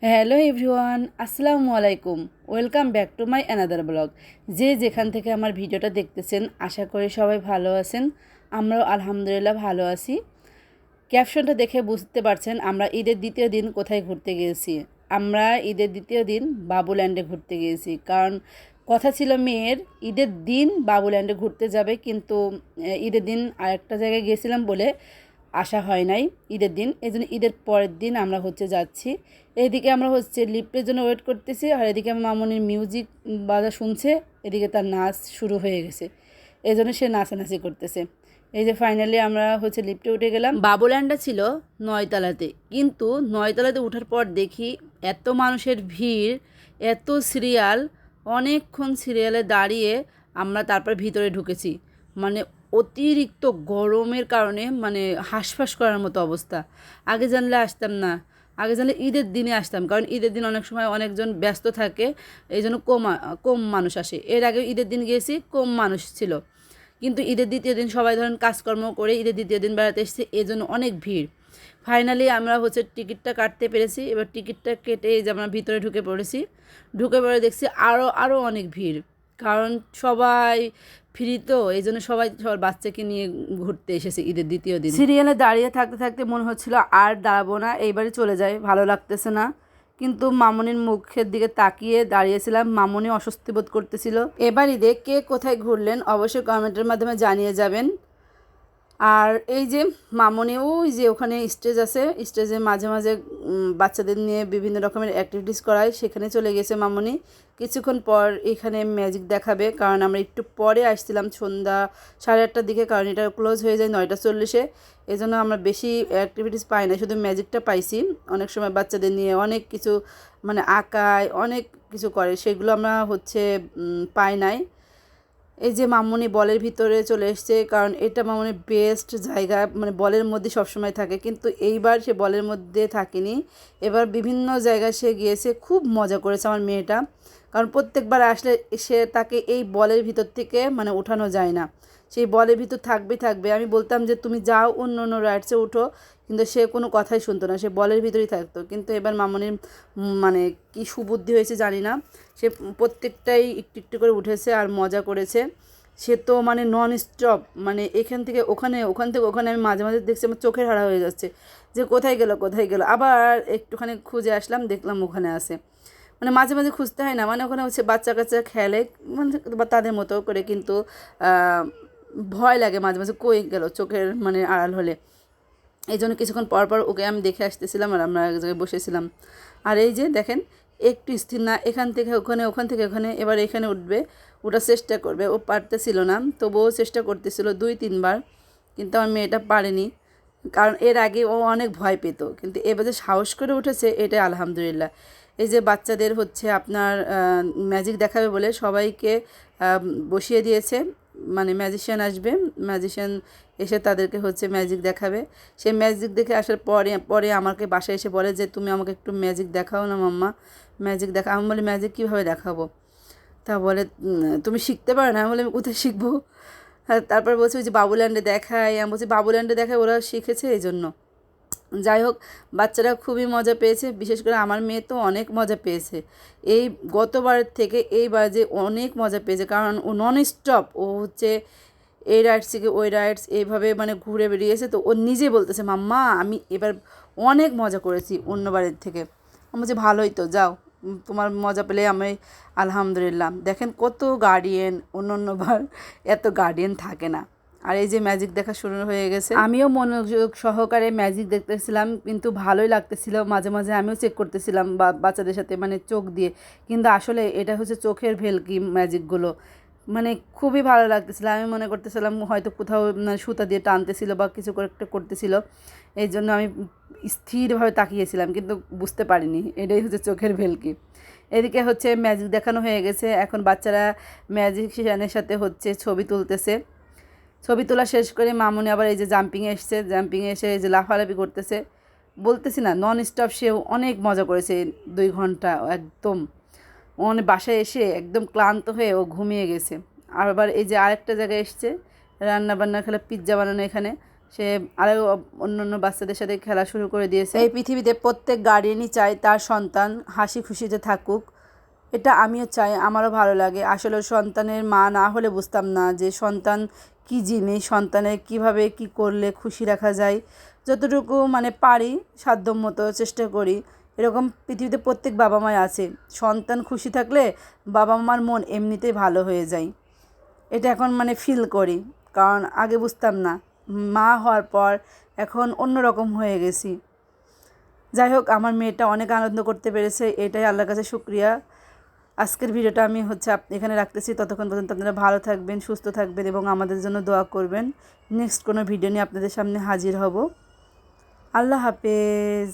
Hello everyone, আসসালামু আলাইকুম। Welcome back to my another blog. যে যেখান থেকে আমার ভিডিওটা দেখতেছেন, আশা করি সবাই ভালো আছেন। আমরাও আলহামদুলিল্লাহ ভালো আছি। ক্যাপশনটা দেখে বুঝতে পারছেন আমরা ঈদের দ্বিতীয় দিন কোথায় ঘুরতে গিয়েছি। আমরা ঈদের দ্বিতীয় দিন বাবুল্যান্ডে ঘুরতে গিয়েছি, কারণ কথা ছিল মেয়ের ঈদের দিন বাবুল্যান্ডে ঘুরতে যাবে, কিন্তু ঈদের দিন আরেকটা জায়গায় গিয়েছিলাম বলে আসা হয় নাই ঈদের দিন। এই জন্য ঈদের পরের দিন আমরা যাচ্ছি। এইদিকে আমরা লিফটের জন্য ওয়েট করতেছি, আর এদিকে আমার মামনির মিউজিক বাজা শুনছে, এদিকে তার নাচ শুরু হয়ে গেছে, এই জন্য সে নাচানাচি করতেছে। এই যে ফাইনালি আমরা লিফটে উঠে গেলাম। বাবুল্যান্ডটা ছিল 9তলাতে, কিন্তু 9তলাতে ওঠার পর দেখি এত মানুষের ভিড়, এত সিরিয়াল, অনেকক্ষণ সিরিয়ালে দাঁড়িয়ে আমরা তারপর ভিতরে ঢুকেছি। মানে অতিরিক্ত গরমের কারণে মানে হাঁসফাঁস করার মতো অবস্থা। আগে জানলে আসতাম না, আগে জানলে ঈদের দিনে আসতাম, কারণ ঈদের দিন অনেক সময় অনেকজন ব্যস্ত থাকে, এই জন্য কম মানুষ আসে। এর আগে ঈদের দিন গিয়েছি, কম মানুষ ছিল, কিন্তু ঈদের দ্বিতীয় দিন সবাই ধরেন কাজকর্ম করে ঈদের দ্বিতীয় দিন বেড়াতে এসেছে, এই জন্য অনেক ভিড়। ফাইনালি আমরা টিকিটটা কাটতে পেরেছি। এবার টিকিটটা কেটে এই যে আমরা ভিতরে ঢুকে পড়েছি। ঢুকে পড়ে দেখছি আরও অনেক ভিড়, কারণ সবাই ফ্রি, তো এই জন্য সবাই সবার বাচ্চাকে নিয়ে ঘুরতে এসেছে ঈদের দ্বিতীয় দিন। সিরিয়ালে দাঁড়িয়ে থাকতে থাকতে মনে হচ্ছিল আর দাঁড়াবো না, এইবারে চলে যাই, ভালো লাগতেছে না। কিন্তু মামনির মুখের দিকে তাকিয়ে দাঁড়িয়েছিলাম, মামনি অস্বস্তি বোধ করতেছিল। এবার ঈদে কে কোথায় ঘুরলেন অবশ্যই কমেন্টের মাধ্যমে জানিয়ে যাবেন। আর এই যে মামনি, ওই যে ওখানে স্টেজ আছে, স্টেজে মাঝে মাঝে বাচ্চাদের নিয়ে বিভিন্ন রকমের অ্যাক্টিভিটিস করায়, সেখানে চলে গেছে মামনি। কিছুক্ষণ পর এখানে ম্যাজিক দেখাবে, কারণ আমরা একটু পরে আসছিলাম সন্ধ্যা 8:30টার দিকে, কারণ এটা ক্লোজ হয়ে যায় 9:40-এ। এই জন্য আমরা বেশি অ্যাক্টিভিটিস পাই না, শুধু ম্যাজিকটা পাইছি। অনেক সময় বাচ্চাদের নিয়ে অনেক কিছু মানে আঁকায় অনেক কিছু করে, সেগুলো আমরা পাই নাই। এই যে মামুনি বলের ভিতরে চলে এসছে, কারণ এটা মামুনির বেস্ট জায়গা, মানে বলের মধ্যে সবসময় থাকে, কিন্তু এইবার সে বলের মধ্যে থাকেনি। এবার বিভিন্ন জায়গায় সে গিয়েছে, খুব মজা করেছে আমার মেয়েটা, কারণ প্রত্যেকবার আসলে তাকে এই বলের ভিতর থেকে মানে ওঠানো যায় না, সেই বলের ভিতর থাকবে। আমি বলতাম যে তুমি যাও অন্য অন্য রাইডসে উঠো, কিন্তু সে কোনো কথাই শুনতো না, সে বলের ভিতরেই থাকতো। কিন্তু এবার মামনির মানে কি সুবুদ্ধি হয়েছে জানি না, সে প্রত্যেকটাই একটু একটু করে উঠেছে আর মজা করেছে। সে তো মানে নন স্টপ, মানে এখান থেকে ওখানে, ওখান থেকে ওখানে। আমি মাঝে মাঝে দেখছি আমার চোখের হারা হয়ে যাচ্ছে যে কোথায় গেল। আবার একটুখানি খুঁজে আসলাম, দেখলাম ওখানে আছে। মানে মাঝে মাঝে খুঁজতে হয় না, মানে ওখানে বাচ্চা কাচ্চা খেলে মানে বা তাদের মতো করে, কিন্তু ভয় লাগে মাঝে মাঝে কই গেল চোখের মানে আড়াল হলে। এই জন্য কিছুক্ষণ পর পর ওকে আমি দেখে আসতেছিলাম, আর আমরা এক জায়গায় বসেছিলাম। আর এই যে দেখেন, একটু স্থির না, এখান থেকে ওখানে, ওখান থেকে ওখানে, এবার এখানে উঠবে, ওঠার চেষ্টা করবে। ও পারতেছিল না, তবুও চেষ্টা করতেছিল 2-3 বার, কিন্তু আমার মেয়েটা পারেনি, কারণ এর আগে ও অনেক ভয় পেত, কিন্তু এবার যে সাহস করে উঠেছে, এটা আলহামদুলিল্লাহ। এই যে বাচ্চাদের আপনার ম্যাজিক দেখাবে বলে সবাইকে বসিয়ে দিয়েছে, মানে ম্যাজিশিয়ান আসবে, ম্যাজিশিয়ান এসে তাদেরকে ম্যাজিক দেখাবে। সে ম্যাজিক দেখে আসার পরে পরে আমাকে বাসায় এসে বলে যে তুমি আমাকে একটু ম্যাজিক দেখাও না মাম্মা, ম্যাজিক দেখা। আমি বলি ম্যাজিক কীভাবে দেখাবো? তা বলে তুমি শিখতে পারো না? আমি বলি আমি কোথায় শিখবো? তারপর বলছে ওই যে বাবুল্যান্ডে দেখায়। আমি বলছি বাবুল্যান্ডে দেখায়, ওরা শিখেছে এই জন্য। যাই হোক, বাচ্চারা খুবই মজা পেয়েছে, বিশেষ করে আমার মেয়ে তো অনেক মজা পেয়েছে। এই গতবার থেকে এইবার যে অনেক মজা পেয়েছে, কারণ ও নন স্টপ, ও এই রাইডস থেকে ওই রাইডস এইভাবে মানে ঘুরে বেরিয়েছে। তো ও নিজে বলতেছে মাম্মা আমি এবার অনেক মজা করেছি অন্যবারের থেকে। আমি বলছি ভালোই তো, যাও, তোমার মজা পেলে আমি আলহামদুলিল্লাহ। দেখেন কত গার্ডিয়ান, অন্যবার এত গার্ডিয়ান থাকে না। আর এই যে ম্যাজিক দেখা শুরু হয়ে গেছে, আমিও মনোযোগ সহকারে ম্যাজিক দেখতেছিলাম, কিন্তু ভালোই লাগতেছিল। মাঝে মাঝে আমিও চেক করতেছিলাম বাচ্চাদের সাথে মানে চোখ দিয়ে, কিন্তু আসলে এটা চোখের ভেলকি ম্যাজিকগুলো, মানে খুবই ভালো লাগতেছিল। আমি মনে করতেছিলাম হয়তো কোথাও সুতা দিয়ে টানতেছিল বা কিছু করে একটা করতেছিল, এই জন্য আমি স্থিরভাবে তাকিয়েছিলাম, কিন্তু বুঝতে পারিনি এটাই চোখের ভেলকি। এদিকে ম্যাজিক দেখানো হয়ে গেছে, এখন বাচ্চারা ম্যাজিশিয়ানের সাথে ছবি তুলতেছে। ছবি তোলা শেষ করে মামুনি আবার এই যে জাম্পিংয়ে এসছে, জাম্পিংয়ে এসে এই যে লাফালাফি করতেছে। বলতেছি না, নন স্টপ সেও অনেক মজা করেছে 2 ঘন্টা একদম। বাসায় এসে একদম ক্লান্ত হয়ে ও ঘুমিয়ে গেছে। আবার এই যে আরেকটা জায়গায় এসছে রান্না বান্না খেলা, পিৎজা বানানো। এখানে সে আরও অন্য বাচ্চাদের সাথে খেলা শুরু করে দিয়েছে। এই পৃথিবীতে প্রত্যেক গার্ডিয়ানই চায় তার সন্তান হাসি খুশিতে থাকুক। এটা আমিও চাই, আমারও ভালো লাগে। আসলে সন্তানের মা না হলে বুঝতাম না যে সন্তান কী জিনিস, সন্তানের কীভাবে কী করলে খুশি রাখা যায়। যতটুকু মানে পারি সাধ্যমতো চেষ্টা করি। এরকম পৃথিবীতে প্রত্যেক বাবা মাই আছে, সন্তান খুশি থাকলে বাবা মার মন এমনিতেই ভালো হয়ে যায়। এটা এখন মানে ফিল করি, কারণ আগে বুঝতাম না। মা হওয়ার পর এখন অন্যরকম হয়ে গেছি। যাই হোক, আমার মেয়েটা অনেক আনন্দ করতে পেরেছে, এটাই আল্লাহর কাছে শুকরিয়া। আজকের ভিডিওটা আমি এখানে রাখতেছি। ততক্ষণ পর্যন্ত আপনারা ভালো থাকবেন, সুস্থ থাকবেন এবং আমাদের জন্য দোয়া করবেন। নেক্সট কোনো ভিডিও নিয়ে আপনাদের সামনে হাজির হব। আল্লাহ হাফেজ।